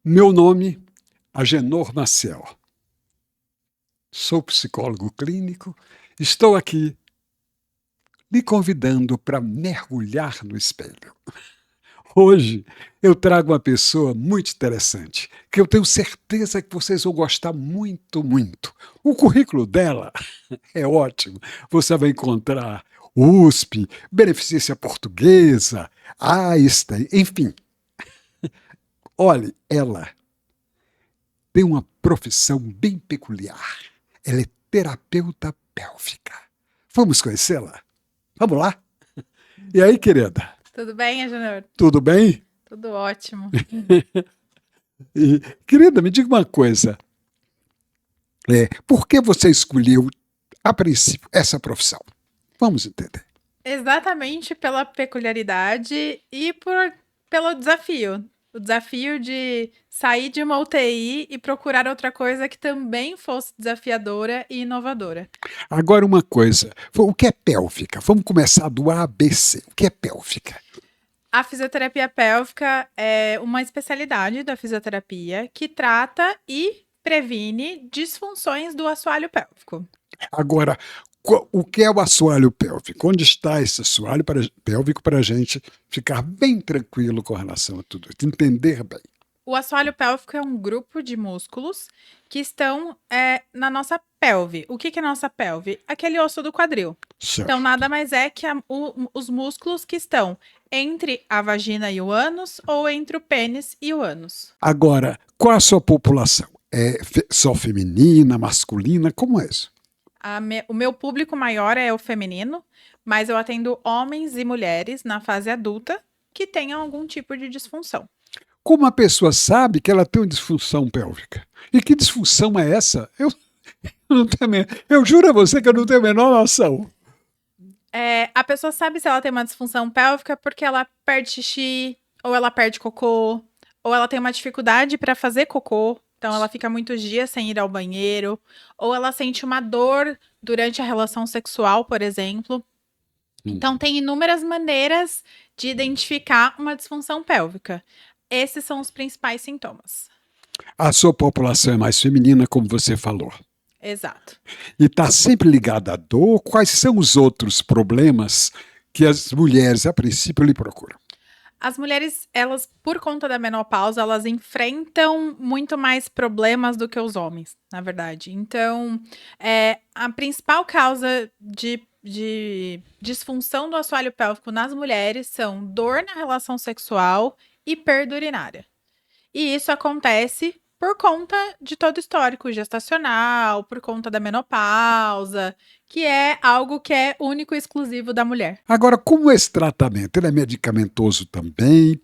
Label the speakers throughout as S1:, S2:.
S1: Meu nome, Agenor Maciel. Sou psicólogo clínico. Estou aqui lhe convidando para mergulhar no espelho. Hoje eu trago uma pessoa muito interessante, que eu tenho certeza que vocês vão gostar muito, muito. O currículo dela é ótimo. Você vai encontrar USP, Beneficência Portuguesa, Einstein, enfim. Olhe, ela tem uma profissão bem peculiar. Ela é terapeuta pélvica. Vamos conhecê-la? Vamos lá? E aí, querida?
S2: Tudo bem, Agenor?
S1: Tudo bem?
S2: Tudo ótimo.
S1: Querida, me diga uma coisa. Por que você escolheu, a princípio, essa profissão? Vamos entender.
S2: Exatamente pela peculiaridade e pelo desafio. O desafio de sair de uma UTI e procurar outra coisa que também fosse desafiadora e inovadora.
S1: Agora, uma coisa. O que é pélvica? Vamos começar do A, B, C. O que é pélvica?
S2: A fisioterapia pélvica é uma especialidade da fisioterapia que trata e previne disfunções do assoalho pélvico.
S1: Agora, o que é o assoalho pélvico? Onde está esse assoalho pélvico para a gente ficar bem tranquilo com relação a tudo isso, entender bem?
S2: O assoalho pélvico é um grupo de músculos que estão na nossa pelve. O que é nossa pelve? Aquele osso do quadril.
S1: Certo.
S2: Então, nada mais é que os músculos que estão entre a vagina e o ânus ou entre o pênis e o ânus.
S1: Agora, qual a sua população? É só feminina, masculina? Como é isso?
S2: O meu público maior é o feminino, mas eu atendo homens e mulheres na fase adulta que tenham algum tipo de disfunção.
S1: Como a pessoa sabe que ela tem uma disfunção pélvica? E que disfunção é essa? Eu juro a você que eu não tenho a menor noção.
S2: A pessoa sabe se ela tem uma disfunção pélvica porque ela perde xixi, ou ela perde cocô, ou ela tem uma dificuldade para fazer cocô, então ela fica muitos dias sem ir ao banheiro, ou ela sente uma dor durante a relação sexual, por exemplo. Então tem inúmeras maneiras de identificar uma disfunção pélvica. Esses são os principais sintomas.
S1: A sua população é mais feminina, como você falou.
S2: Exato.
S1: E está sempre ligada à dor. Quais são os outros problemas que as mulheres, a princípio, lhe procuram?
S2: As mulheres, elas, por conta da menopausa, elas enfrentam muito mais problemas do que os homens, na verdade. Então, a principal causa de disfunção do assoalho pélvico nas mulheres são dor na relação sexual e perda urinária. E isso acontece por conta de todo o histórico gestacional, por conta da menopausa, que é algo que é único e exclusivo da mulher.
S1: Agora, como é esse tratamento? Ele é medicamentoso também?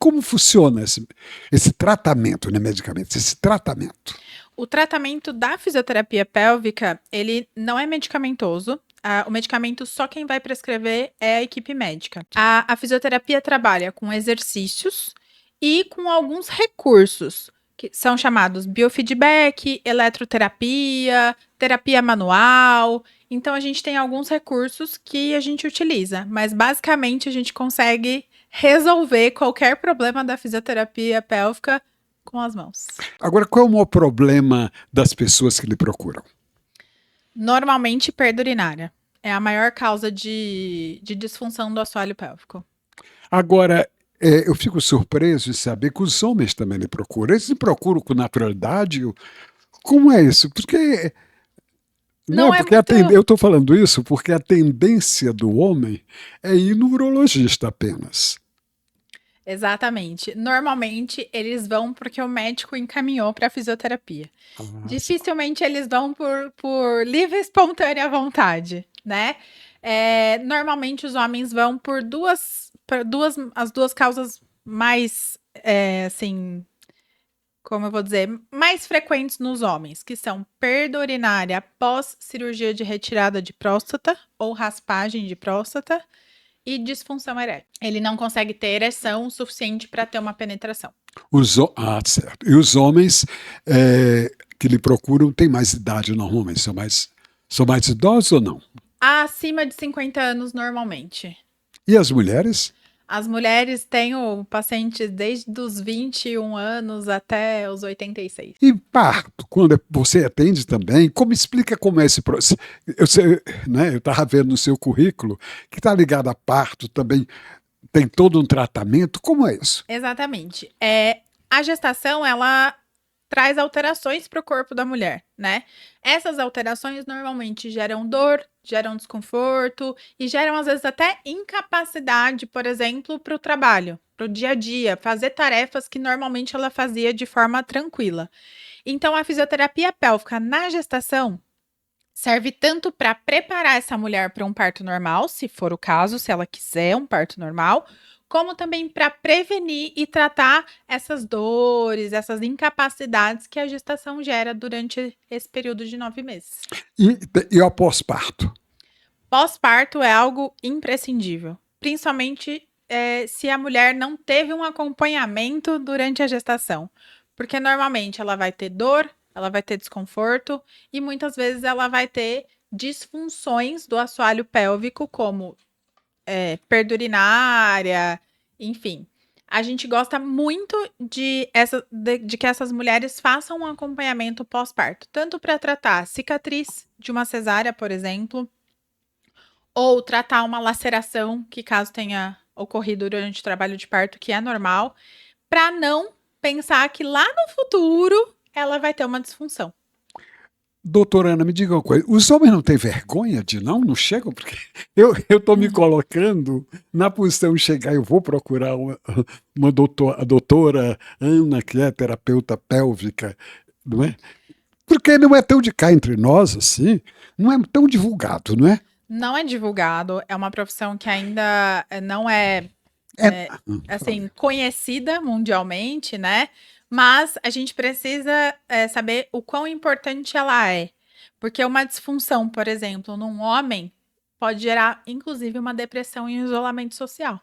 S1: Como funciona esse tratamento, não é medicamento, esse tratamento?
S2: O tratamento da fisioterapia pélvica, ele não é medicamentoso. O medicamento só quem vai prescrever é a equipe médica. A fisioterapia trabalha com exercícios e com alguns recursos, que são chamados biofeedback, eletroterapia, terapia manual. Então, a gente tem alguns recursos que a gente utiliza, mas basicamente a gente consegue resolver qualquer problema da fisioterapia pélvica com as mãos.
S1: Agora, qual é o maior problema das pessoas que lhe procuram?
S2: Normalmente, perda urinária. É a maior causa de disfunção do assoalho pélvico.
S1: Agora, eu fico surpreso de saber que os homens também lhe procuram. Eles lhe procuram com naturalidade? Como é isso? Porque... Não, porque eu estou falando isso porque a tendência do homem é ir no urologista apenas.
S2: Exatamente. Normalmente, eles vão porque o médico encaminhou para a fisioterapia. Dificilmente eles vão por livre e espontânea vontade, né? Normalmente, os homens vão por as duas causas mais, assim, como eu vou dizer, mais frequentes nos homens, que são perda urinária após cirurgia de retirada de próstata ou raspagem de próstata e disfunção erétil. Ele não consegue ter ereção suficiente para ter uma penetração.
S1: Certo. E os homens que lhe procuram têm mais idade normalmente? São mais idosos ou não?
S2: Acima de 50 anos normalmente.
S1: E as mulheres?
S2: As mulheres têm o paciente desde os 21 anos até os 86.
S1: E parto, quando você atende também, como explica como é esse processo? Eu sei, né, eu estava vendo no seu currículo que está ligado a parto também, tem todo um tratamento, como é isso?
S2: Exatamente. A gestação, ela traz alterações para o corpo da mulher, né? Essas alterações normalmente geram dor, geram desconforto e geram, às vezes, até incapacidade, por exemplo, para o trabalho, para o dia a dia, fazer tarefas que normalmente ela fazia de forma tranquila. Então, a fisioterapia pélvica na gestação serve tanto para preparar essa mulher para um parto normal, se for o caso, se ela quiser um parto normal, como também para prevenir e tratar essas dores, essas incapacidades que a gestação gera durante esse período de 9 meses.
S1: E ao pós-parto?
S2: Pós-parto é algo imprescindível, principalmente se a mulher não teve um acompanhamento durante a gestação, porque normalmente ela vai ter dor, ela vai ter desconforto e muitas vezes ela vai ter disfunções do assoalho pélvico, como perda urinária, enfim. A gente gosta muito de que essas mulheres façam um acompanhamento pós-parto, tanto para tratar cicatriz de uma cesárea, por exemplo, ou tratar uma laceração que caso tenha ocorrido durante o trabalho de parto, que é normal, para não pensar que lá no futuro ela vai ter uma disfunção.
S1: Doutora Ana, me diga uma coisa, os homens não têm vergonha de não chegam? Porque eu estou me colocando na posição de chegar, eu vou procurar a doutora Ana, que é terapeuta pélvica, não é? Porque não é tão de cá entre nós assim, não é tão divulgado, não é?
S2: Não é divulgado, é uma profissão que ainda não é assim, conhecida mundialmente, né? Mas a gente precisa saber o quão importante ela é. Porque uma disfunção, por exemplo, num homem, pode gerar, inclusive, uma depressão e um isolamento social.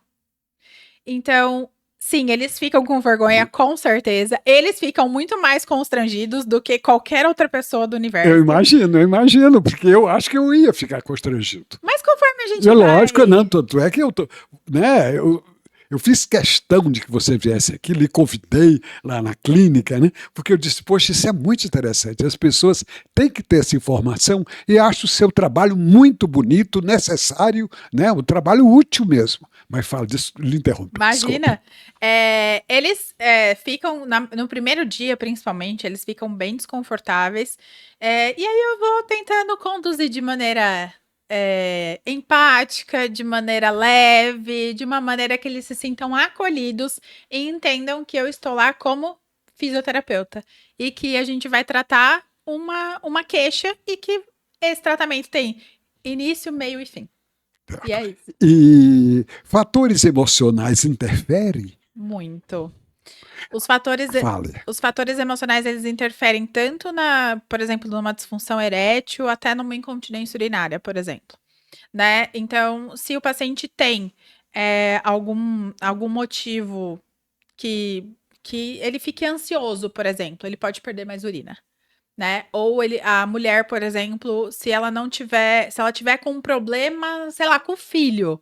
S2: Então, sim, eles ficam com vergonha, com certeza. Eles ficam muito mais constrangidos do que qualquer outra pessoa do universo.
S1: Eu imagino, porque eu acho que eu ia ficar constrangido.
S2: Mas conforme a gente
S1: vai... Lógico, não, tanto é que eu tô, né, eu fiz questão de que você viesse aqui, lhe convidei lá na clínica, né? Porque eu disse, poxa, isso é muito interessante. As pessoas têm que ter essa informação e acho o seu trabalho muito bonito, necessário, né? Um trabalho útil mesmo. Mas fala disso, lhe interrompo.
S2: Imagina, eles ficam, no primeiro dia, principalmente, eles ficam bem desconfortáveis. E aí eu vou tentando conduzir de maneira empática, de maneira leve, de uma maneira que eles se sintam acolhidos e entendam que eu estou lá como fisioterapeuta e que a gente vai tratar uma queixa e que esse tratamento tem início, meio e fim. E é isso.
S1: E fatores emocionais interferem?
S2: Muito. Os fatores emocionais, eles interferem tanto por exemplo, numa disfunção erétil, até numa incontinência urinária, por exemplo, né? Então, se o paciente tem algum motivo que ele fique ansioso, por exemplo, ele pode perder mais urina, né? Ou a mulher, por exemplo, se ela tiver com um problema, sei lá, com o filho,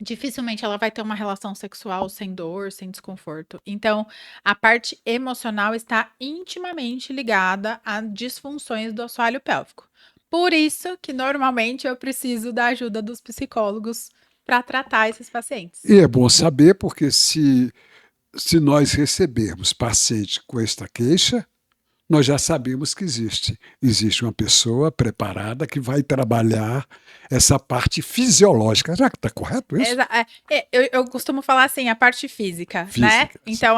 S2: dificilmente ela vai ter uma relação sexual sem dor, sem desconforto. Então, a parte emocional está intimamente ligada a disfunções do assoalho pélvico. Por isso que normalmente eu preciso da ajuda dos psicólogos para tratar esses pacientes.
S1: E é bom saber, porque se nós recebermos paciente com esta queixa, nós já sabemos que existe uma pessoa preparada que vai trabalhar essa parte fisiológica. Já que está correto isso?
S2: Eu costumo falar assim, a parte física, né? Sim. Então,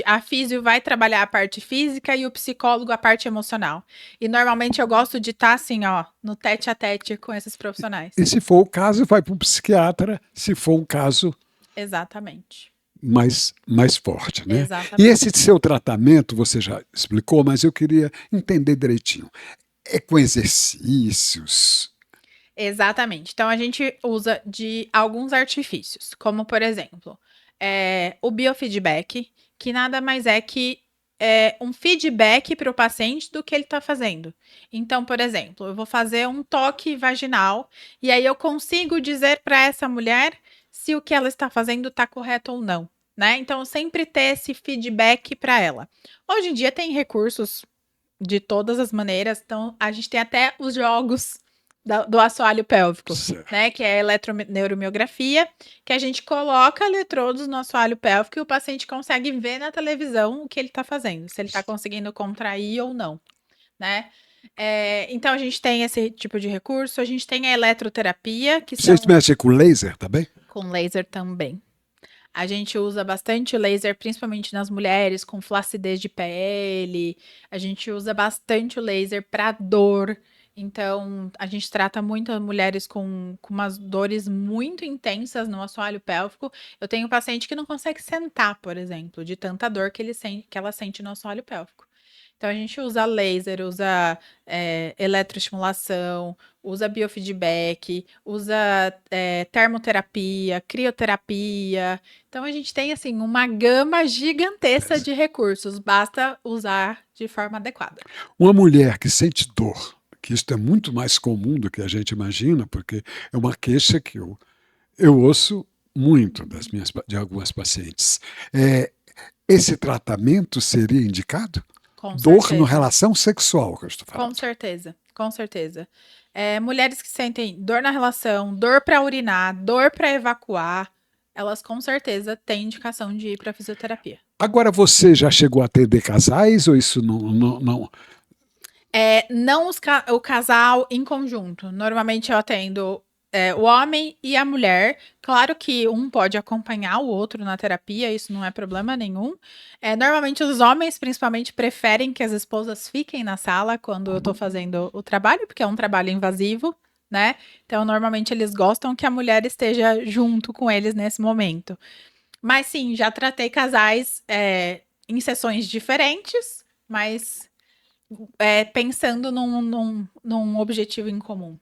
S2: a físio vai trabalhar a parte física e o psicólogo a parte emocional. E normalmente eu gosto de estar assim, ó, no tete a tete com esses profissionais.
S1: E se for o caso, vai para um psiquiatra, se for um caso...
S2: Exatamente.
S1: Mais forte, né?
S2: Exatamente.
S1: E esse seu tratamento, você já explicou, mas eu queria entender direitinho. É com exercícios?
S2: Exatamente. Então, a gente usa de alguns artifícios, como, por exemplo, o biofeedback, que nada mais é que um feedback para o paciente do que ele está fazendo. Então, por exemplo, eu vou fazer um toque vaginal e aí eu consigo dizer para essa mulher se o que ela está fazendo está correto ou não, né? Então, sempre ter esse feedback para ela. Hoje em dia tem recursos de todas as maneiras, então a gente tem até os jogos do assoalho pélvico,
S1: Certo.
S2: né? Que é a eletroneuromiografia, que a gente coloca eletrodos no assoalho pélvico e o paciente consegue ver na televisão o que ele está fazendo, se ele está conseguindo contrair ou não, né? Então a gente tem esse tipo de recurso, a gente tem a eletroterapia, que
S1: Vocês
S2: são
S1: mexem com laser também?
S2: com laser também. A gente usa bastante laser, principalmente nas mulheres com flacidez de pele. A gente usa bastante o laser para dor. Então, a gente trata muito mulheres com umas dores muito intensas no assoalho pélvico. Eu tenho paciente que não consegue sentar, por exemplo, de tanta dor que ela sente no assoalho pélvico. Então, a gente usa laser, usa eletroestimulação, usa biofeedback, usa termoterapia, crioterapia. Então, a gente tem, assim, uma gama gigantesca de recursos. Basta usar de forma adequada.
S1: Uma mulher que sente dor, que isso é muito mais comum do que a gente imagina, porque é uma queixa que eu ouço muito de algumas pacientes. Esse tratamento seria indicado?
S2: Com
S1: Dor
S2: certeza.
S1: no relação sexual, que eu estou falando.
S2: Com certeza, com certeza. Mulheres que sentem dor na relação, dor para urinar, dor para evacuar, elas com certeza têm indicação de ir para fisioterapia.
S1: Agora, você já chegou a atender casais ou isso não?
S2: Não o casal em conjunto. Normalmente eu atendo o homem e a mulher. Claro que um pode acompanhar o outro na terapia, isso não é problema nenhum. Normalmente os homens, principalmente, preferem que as esposas fiquem na sala quando eu tô fazendo o trabalho, porque é um trabalho invasivo, né? Então, normalmente eles gostam que a mulher esteja junto com eles nesse momento. Mas sim, já tratei casais em sessões diferentes, mas pensando num objetivo em comum.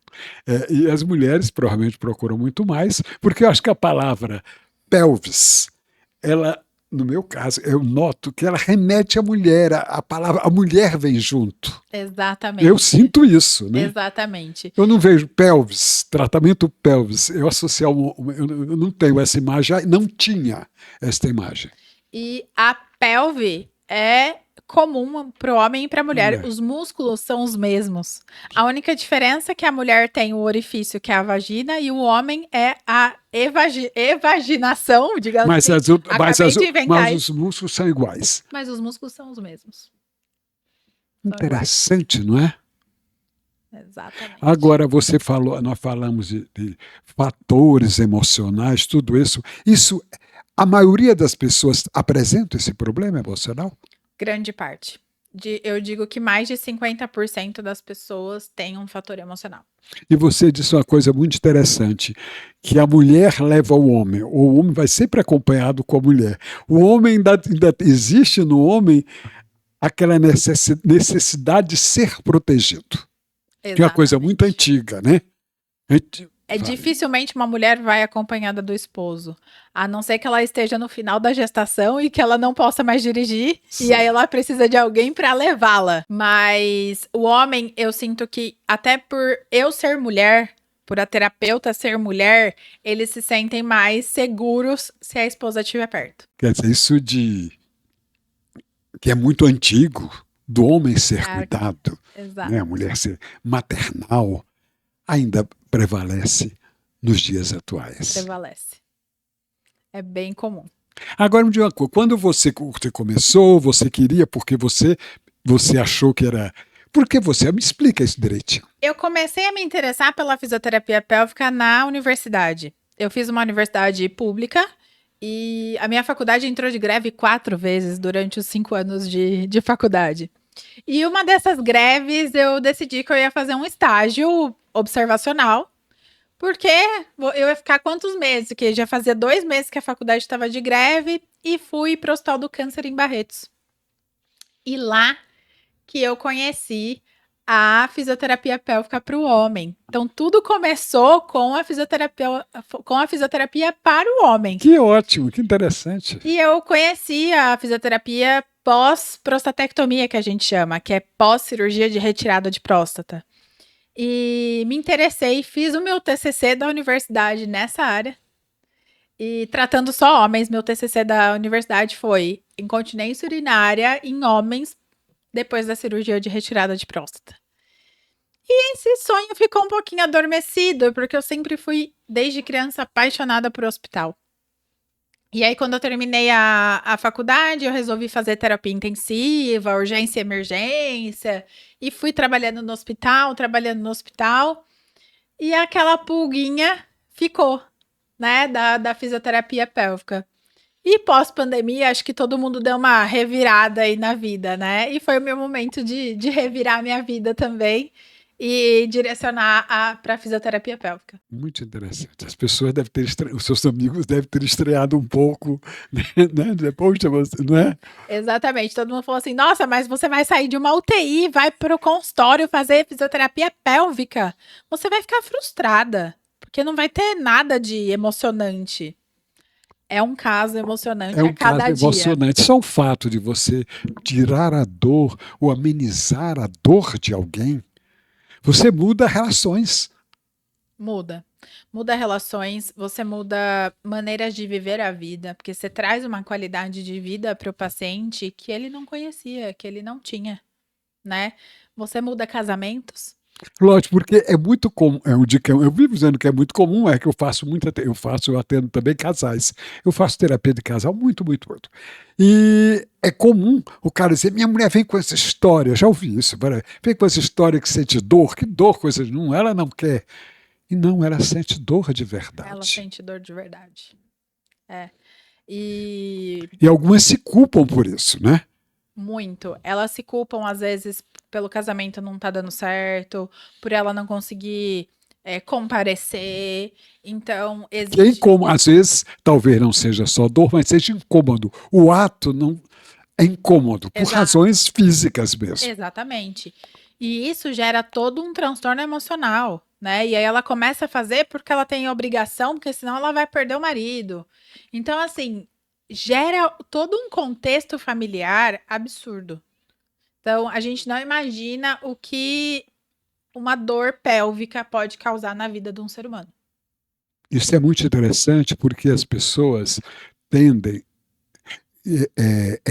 S1: E as mulheres provavelmente procuram muito mais, porque eu acho que a palavra pelvis, ela, no meu caso, eu noto que ela remete à mulher, a mulher vem junto.
S2: Exatamente.
S1: Eu sinto isso, né?
S2: Exatamente.
S1: Eu não vejo pelvis, tratamento pelvis, eu associo, eu não tenho essa imagem, não tinha esta imagem.
S2: E a pelve é comum para o homem e para a mulher. Os músculos são os mesmos. A única diferença é que a mulher tem o orifício, que é a vagina, e o homem é a evaginação, digamos
S1: mas
S2: assim.
S1: Mas os músculos são iguais.
S2: Mas os músculos são os mesmos.
S1: Interessante, não é?
S2: Exatamente.
S1: Agora, nós falamos de fatores emocionais, tudo isso. A maioria das pessoas apresenta esse problema emocional?
S2: Grande parte. Eu digo que mais de 50% das pessoas têm um fator emocional.
S1: E você disse uma coisa muito interessante, que a mulher leva o homem vai sempre acompanhado com a mulher. O homem ainda existe no homem aquela necessidade de ser protegido. Que é uma coisa muito antiga, né?
S2: Dificilmente uma mulher vai acompanhada do esposo, a não ser que ela esteja no final da gestação e que ela não possa mais dirigir, e aí ela precisa de alguém para levá-la. Mas o homem, eu sinto que até por eu ser mulher, por a terapeuta ser mulher, eles se sentem mais seguros se a esposa estiver perto.
S1: Quer dizer, isso que é muito antigo, do homem ser cuidado, né? A mulher ser maternal, ainda prevalece nos dias atuais.
S2: Prevalece. É bem comum.
S1: Agora me diga uma coisa, quando você começou, você queria, porque você achou que era... Por que você? Me explica isso direitinho.
S2: Eu comecei a me interessar pela fisioterapia pélvica na universidade. Eu fiz uma universidade pública e a minha faculdade entrou de greve 4 vezes durante os 5 anos de faculdade. E uma dessas greves eu decidi que eu ia fazer um estágio observacional, porque eu ia ficar quantos meses? Que já fazia 2 meses que a faculdade estava de greve e fui para o Hospital do Câncer em Barretos. E lá que eu conheci a fisioterapia pélvica para o homem. Então tudo começou com a fisioterapia para o homem.
S1: Que ótimo, que interessante.
S2: E eu conheci a fisioterapia pós-prostatectomia, que a gente chama, que é pós-cirurgia de retirada de próstata. E me interessei, fiz o meu TCC da universidade nessa área. E tratando só homens, meu TCC da universidade foi incontinência urinária em homens depois da cirurgia de retirada de próstata. E esse sonho ficou um pouquinho adormecido, porque eu sempre fui, desde criança, apaixonada por hospital. E aí, quando eu terminei a faculdade, eu resolvi fazer terapia intensiva, urgência e emergência, e fui trabalhando no hospital, e aquela pulguinha ficou, né, da fisioterapia pélvica. E pós-pandemia, acho que todo mundo deu uma revirada aí na vida, né? E foi o meu momento de revirar minha vida também e direcionar para a fisioterapia pélvica.
S1: Muito interessante. As pessoas devem ter os seus amigos devem ter estreado um pouco, né? Depois de você, não é?
S2: Exatamente. Todo mundo falou assim: nossa, mas você vai sair de uma UTI, vai para o consultório fazer fisioterapia pélvica. Você vai ficar frustrada, porque não vai ter nada de emocionante. É um caso emocionante
S1: É um
S2: a cada
S1: caso
S2: dia.
S1: emocionante. Só o fato de você tirar a dor ou amenizar a dor de alguém, você muda relações.
S2: Muda. Muda relações, você muda maneiras de viver a vida, porque você traz uma qualidade de vida para o paciente que ele não conhecia, que ele não tinha, né? Você muda casamentos.
S1: Lógico, porque é muito comum, eu vivo dizendo que é muito comum, é que eu atendo também casais. Eu faço terapia de casal muito, muito, muito. E é comum o cara dizer, minha mulher vem com essa história, já ouvi isso, vem com essa história que sente dor, que dor, coisa nenhuma, ela não quer. E não, ela sente dor de verdade.
S2: Ela sente dor de verdade. É. E
S1: algumas se culpam por isso, né?
S2: muito. Elas se culpam, às vezes, pelo casamento não tá dando certo, por ela não conseguir comparecer. Então,
S1: Que é
S2: existe.
S1: incômodo, às vezes, talvez não seja só dor, mas seja incômodo. O ato não é incômodo, por
S2: Exato.
S1: razões físicas mesmo.
S2: Exatamente. E isso gera todo um transtorno emocional, né? E aí ela começa a fazer porque ela tem obrigação, porque senão ela vai perder o marido. Então, assim, gera todo um contexto familiar absurdo. Então, a gente não imagina o que uma dor pélvica pode causar na vida de um ser humano.
S1: Isso é muito interessante porque as pessoas tendem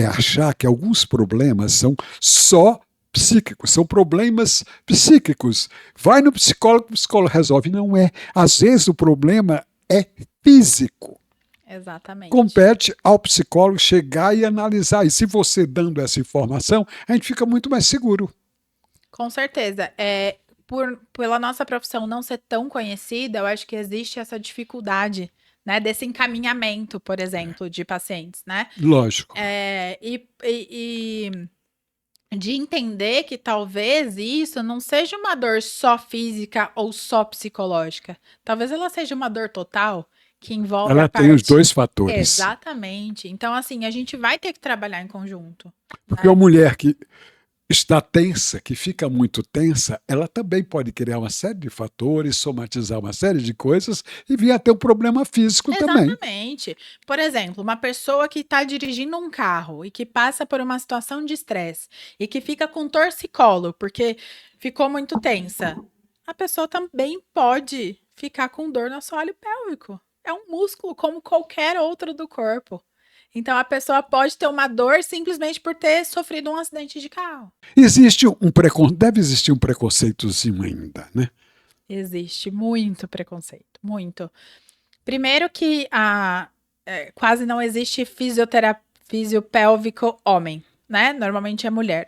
S1: a achar que alguns problemas são só psíquicos, são problemas psíquicos. Vai no psicólogo, o psicólogo resolve. Não é. Às vezes o problema é físico.
S2: Exatamente.
S1: Compete ao psicólogo chegar e analisar. E se você dando essa informação, a gente fica muito mais seguro.
S2: Com certeza. Pela nossa profissão não ser tão conhecida, eu acho que existe essa dificuldade, né, desse encaminhamento, por exemplo, de pacientes, né?
S1: Lógico.
S2: E de entender que talvez isso não seja uma dor só física ou só psicológica. Talvez ela seja uma dor total que envolve
S1: Ela
S2: a
S1: tem os
S2: parte.
S1: dois fatores.
S2: Exatamente. Então, assim, a gente vai ter que trabalhar em conjunto.
S1: Porque a mulher que está tensa, que fica muito tensa, ela também pode criar uma série de fatores, somatizar uma série de coisas e vir a ter um problema físico também.
S2: Exatamente. Por exemplo, uma pessoa que está dirigindo um carro e que passa por uma situação de estresse e que fica com torcicolo porque ficou muito tensa, a pessoa também pode ficar com dor no assoalho pélvico. É um músculo como qualquer outro do corpo. Então, a pessoa pode ter uma dor simplesmente por ter sofrido um acidente de carro.
S1: Deve existir um preconceitozinho ainda, né?
S2: Existe muito preconceito, muito. Primeiro que quase não existe fisiopélvico homem, né? Normalmente é mulher.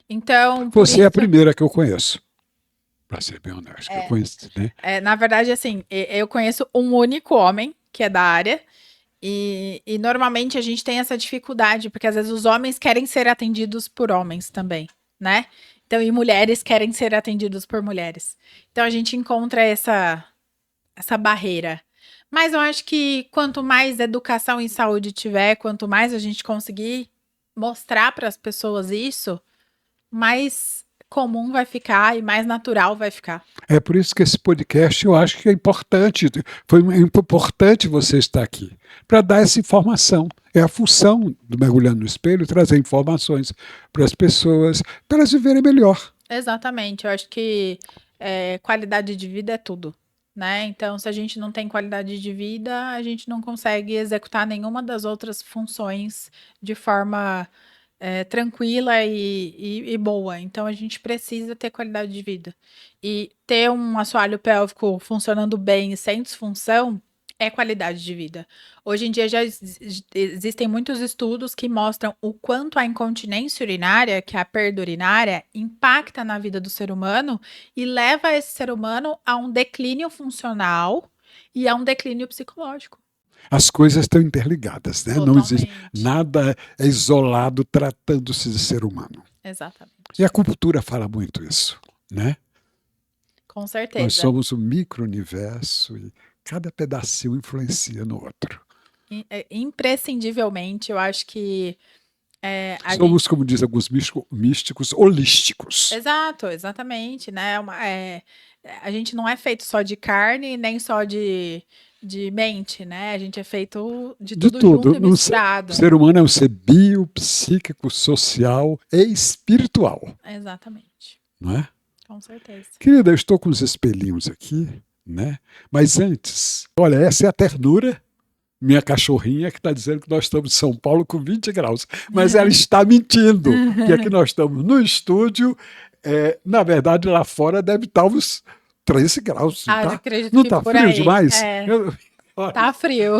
S2: Então,
S1: Você é a primeira que eu conheço. Para ser bem honesto, eu conheço, né?
S2: Na verdade, assim, eu conheço um único homem que é da área. E normalmente a gente tem essa dificuldade, porque às vezes os homens querem ser atendidos por homens também, né? Então, e mulheres querem ser atendidos por mulheres. Então, a gente encontra essa barreira. Mas eu acho que quanto mais educação em saúde tiver, quanto mais a gente conseguir mostrar para as pessoas isso, mais comum vai ficar e mais natural vai ficar.
S1: É por isso que esse podcast eu acho que é importante. Foi importante você estar aqui para dar essa informação. É a função do Mergulhando no Espelho trazer informações para as pessoas, para elas viverem melhor.
S2: Exatamente. Eu acho que qualidade de vida é tudo. né? Então, se a gente não tem qualidade de vida, a gente não consegue executar nenhuma das outras funções de forma tranquila e boa. Então, a gente precisa ter qualidade de vida. E ter um assoalho pélvico funcionando bem e sem disfunção é qualidade de vida. Hoje em dia já existem muitos estudos que mostram o quanto a incontinência urinária, que é a perda urinária, impacta na vida do ser humano e leva esse ser humano a um declínio funcional e a um declínio psicológico.
S1: As coisas estão interligadas, né? Não existe
S2: Totalmente.
S1: nada é isolado tratando-se de ser humano.
S2: Exatamente.
S1: E a cultura fala muito isso, né?
S2: Com
S1: Nós
S2: certeza.
S1: somos um micro-universo e cada pedacinho influencia no outro.
S2: Imprescindivelmente, eu acho que
S1: Somos, como dizem alguns místicos, holísticos.
S2: Exato, exatamente, né? A gente não é feito só de carne, nem só de mente, né? A gente é feito de
S1: De
S2: tudo
S1: tudo.
S2: junto e misturado.
S1: O ser humano é um ser bio, psíquico, social e espiritual,
S2: Exatamente,
S1: não é?
S2: com certeza.
S1: Querida, eu estou com os espelhinhos aqui, né? Mas antes, olha, essa é a ternura, minha cachorrinha, que está dizendo que nós estamos em São Paulo com 20 graus. Mas ela está mentindo, que aqui nós estamos no estúdio. Na verdade, lá fora deve estar uns 13 graus.
S2: Ah, eu
S1: Tá?
S2: acredito
S1: Não
S2: que
S1: está
S2: por
S1: frio
S2: aí.
S1: demais? Olha,
S2: Tá frio.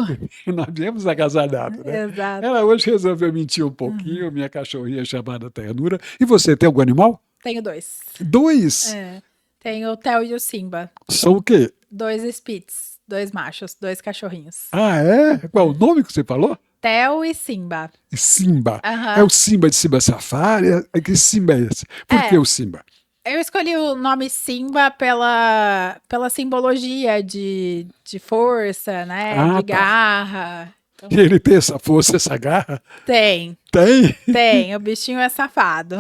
S1: nós viemos agasalhados, né?
S2: Exato.
S1: Ela hoje resolveu mentir um pouquinho, minha cachorrinha chamada Ternura. E você, tem algum animal?
S2: Tenho 2.
S1: 2?
S2: Tenho o Theo e o Simba.
S1: São o quê?
S2: 2 Spitz, 2 machos, 2 cachorrinhos.
S1: Ah, é? Qual o nome que você falou?
S2: Theo e Simba.
S1: Simba.
S2: Aham.
S1: É o Simba de Simba Safari? Que Simba é esse? Por que o Simba?
S2: Eu escolhi o nome Simba pela simbologia de força, né?
S1: Ah,
S2: de
S1: tá.
S2: garra. Então,
S1: E ele tem essa força, essa garra?
S2: tem,
S1: Tem?
S2: o bichinho é safado.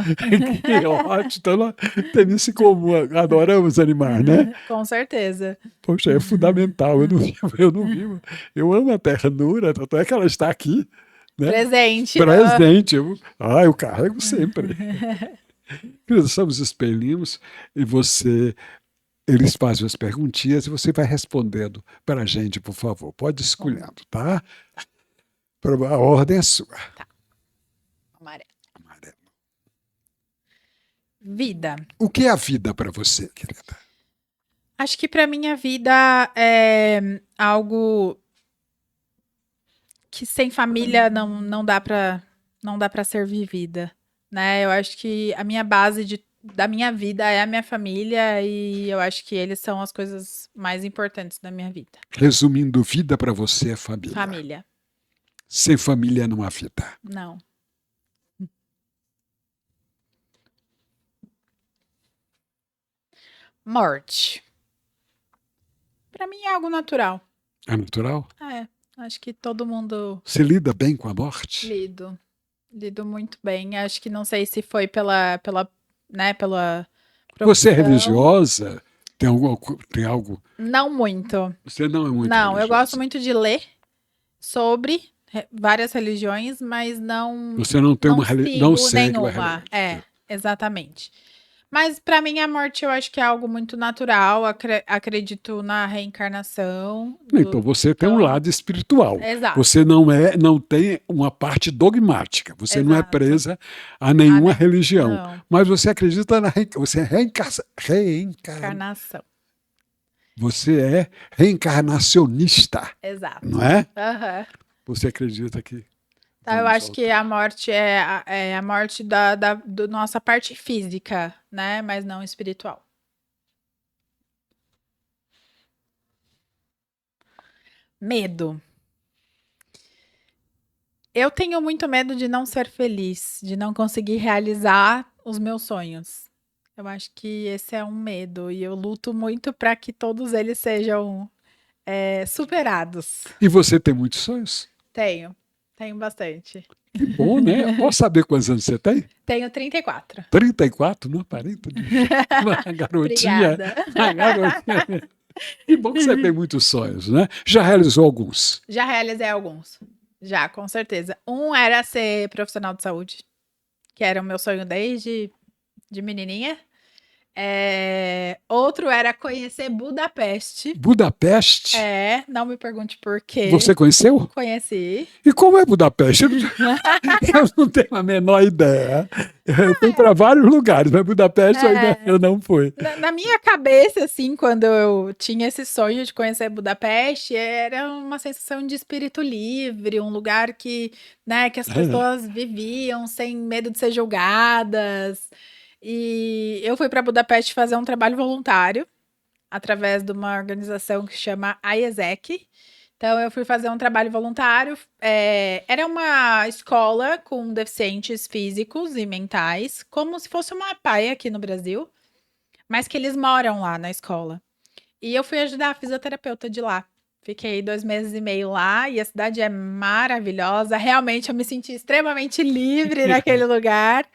S1: Que ótimo. Então, nós temos isso em comum. Adoramos animais, né?
S2: Com certeza.
S1: Poxa, é fundamental. Eu não vivo. Eu amo a ternura, tanto é que ela está aqui, né?
S2: Presente.
S1: Presente. Eu carrego sempre. Queridos, somos espelhinhos e eles fazem as perguntinhas e você vai respondendo para a gente, por favor. Pode ir escolhendo, tá? A ordem é sua.
S2: Tá. Amarelo.
S1: Amarelo.
S2: Vida.
S1: O que é a vida para você, querida?
S2: Acho que para mim a vida é algo que sem família não dá para ser vivida, né? Eu acho que a minha base da minha vida é a minha família e eu acho que eles são as coisas mais importantes da minha vida.
S1: Resumindo, vida para você é família.
S2: Família.
S1: Sem família não há vida.
S2: Não. Morte. Para mim é algo natural.
S1: É natural?
S2: Acho que todo mundo
S1: Você lida bem com a morte?
S2: lido muito bem. Acho que não sei se foi pela
S1: Você é
S2: profissão.
S1: religiosa? Tem algo?
S2: Não muito.
S1: Você não é muito
S2: Não,
S1: religiosa.
S2: eu gosto muito de ler sobre várias religiões, mas não
S1: Você não tem
S2: não
S1: uma
S2: sigo
S1: não segue uma
S2: nenhuma.
S1: religião.
S2: Exatamente. Mas para mim a morte eu acho que é algo muito natural. Acredito na reencarnação.
S1: Então você tem um lado espiritual.
S2: Exato.
S1: Você não tem uma parte dogmática. Você não é
S2: Exato.
S1: presa a nenhuma religião.
S2: Não.
S1: Mas você acredita você é
S2: Encarnação.
S1: Você é reencarnacionista,
S2: Exato.
S1: não é?
S2: Aham.
S1: Você acredita que...
S2: Tá, eu acho que a morte é a morte da nossa parte física, né? Mas não espiritual. Medo. Eu tenho muito medo de não ser feliz, de não conseguir realizar os meus sonhos. Eu acho que esse é um medo e eu luto muito para que todos eles sejam superados.
S1: E você tem muitos sonhos?
S2: Tenho bastante.
S1: Que bom, né? Posso saber quantos anos você tem?
S2: Tenho 34.
S1: 34? Não aparenta de uma garotinha.
S2: Obrigada.
S1: Uma garotinha. Que bom que você tem muitos sonhos, né? Já realizou alguns?
S2: Já realizei alguns. Já, com certeza. Um era ser profissional de saúde, que era o meu sonho desde de menininha. Outro era conhecer Budapeste.
S1: Budapeste?
S2: Não me pergunte por quê.
S1: Você conheceu?
S2: Conheci.
S1: E como é Budapeste? Eu não tenho a menor ideia. Eu fui para vários lugares, mas Budapeste ainda eu não fui.
S2: Na minha cabeça, assim, quando eu tinha esse sonho de conhecer Budapeste, era uma sensação de espírito livre, um lugar que, né, que as pessoas viviam sem medo de ser julgadas. E eu fui para Budapeste fazer um trabalho voluntário através de uma organização que chama IESEC. Então, eu fui fazer um trabalho voluntário. Era uma escola com deficientes físicos e mentais, como se fosse uma PAI aqui no Brasil, mas que eles moram lá na escola. E eu fui ajudar a fisioterapeuta de lá. Fiquei 2 meses e meio lá e a cidade é maravilhosa. Realmente, eu me senti extremamente livre naquele lugar.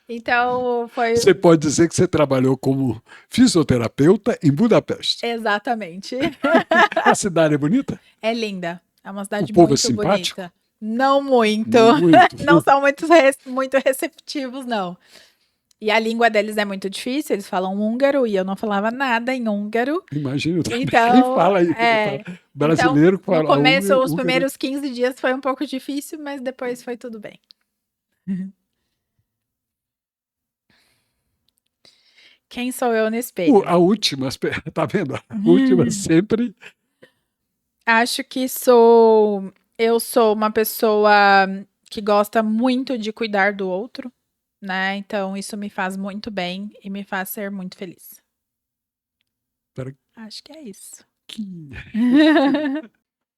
S2: Então, foi...
S1: Você pode dizer que você trabalhou como fisioterapeuta em Budapeste.
S2: Exatamente.
S1: A cidade é bonita?
S2: É linda. É uma cidade
S1: O povo
S2: muito
S1: é simpático?
S2: bonita. Não muito.
S1: Não muito.
S2: Não são muito receptivos, não. E a língua deles é muito difícil, eles falam húngaro e eu não falava nada em húngaro.
S1: Imagino também.
S2: Então,
S1: Quem fala aí? Fala. Brasileiro
S2: então,
S1: fala
S2: no começo,
S1: húngaro,
S2: os primeiros 15 dias foi um pouco difícil, mas depois foi tudo bem. Quem sou eu no espelho?
S1: A última, tá vendo? A última sempre.
S2: Acho que eu sou uma pessoa que gosta muito de cuidar do outro, né? Então isso me faz muito bem e me faz ser muito feliz. Acho que é isso.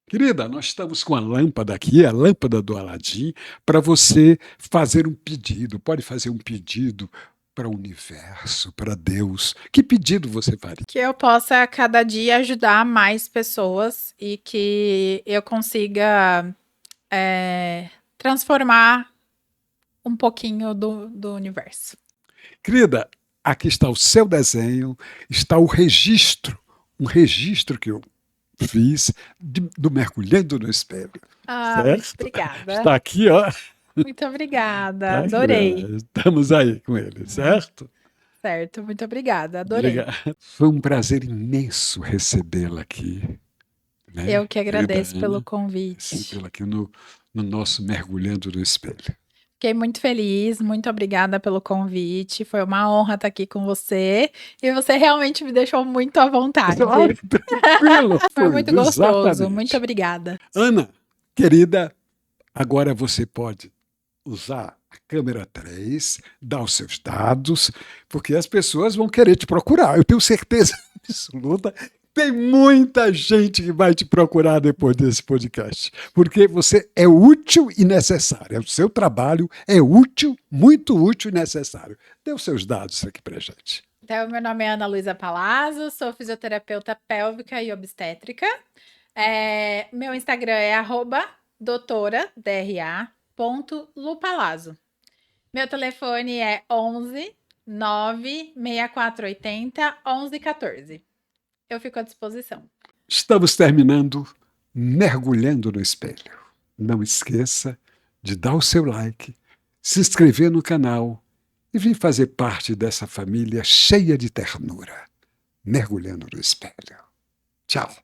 S1: Querida, nós estamos com a lâmpada aqui, a lâmpada do Aladim, para você fazer um pedido. Pode fazer um pedido para o universo, para Deus. Que pedido você faria?
S2: Que eu possa cada dia ajudar mais pessoas e que eu consiga transformar um pouquinho do universo.
S1: Querida, aqui está o seu desenho, está o registro, um registro que eu fiz do Mergulhando no Espelho.
S2: Muito obrigada.
S1: Está aqui, ó.
S2: Muito obrigada, adorei.
S1: Estamos aí com ele, certo?
S2: Certo, muito obrigada, adorei.
S1: Foi um prazer imenso recebê-la aqui. Né?
S2: Eu que agradeço pelo convite.
S1: Recebê-la aqui no nosso Mergulhando no Espelho.
S2: Fiquei muito feliz, muito obrigada pelo convite. Foi uma honra estar aqui com você. E você realmente me deixou muito à vontade.
S1: Tranquilo.
S2: Foi muito gostoso.
S1: Exatamente.
S2: Muito obrigada.
S1: Ana, querida, agora você pode usar a câmera 3, dar os seus dados, porque as pessoas vão querer te procurar. Eu tenho certeza absoluta. Tem muita gente que vai te procurar depois desse podcast, porque você é útil e necessário. O seu trabalho é útil, muito útil e necessário. Dê os seus dados aqui pra gente.
S2: Então, meu nome é Ana Luísa Palazzo, sou fisioterapeuta pélvica e obstétrica. Meu Instagram é @doutora.dra.lupalazzo. Meu telefone é 11 96480 1114. Eu fico à disposição.
S1: Estamos terminando Mergulhando no Espelho. Não esqueça de dar o seu like, se inscrever no canal e vir fazer parte dessa família cheia de ternura. Mergulhando no Espelho. Tchau.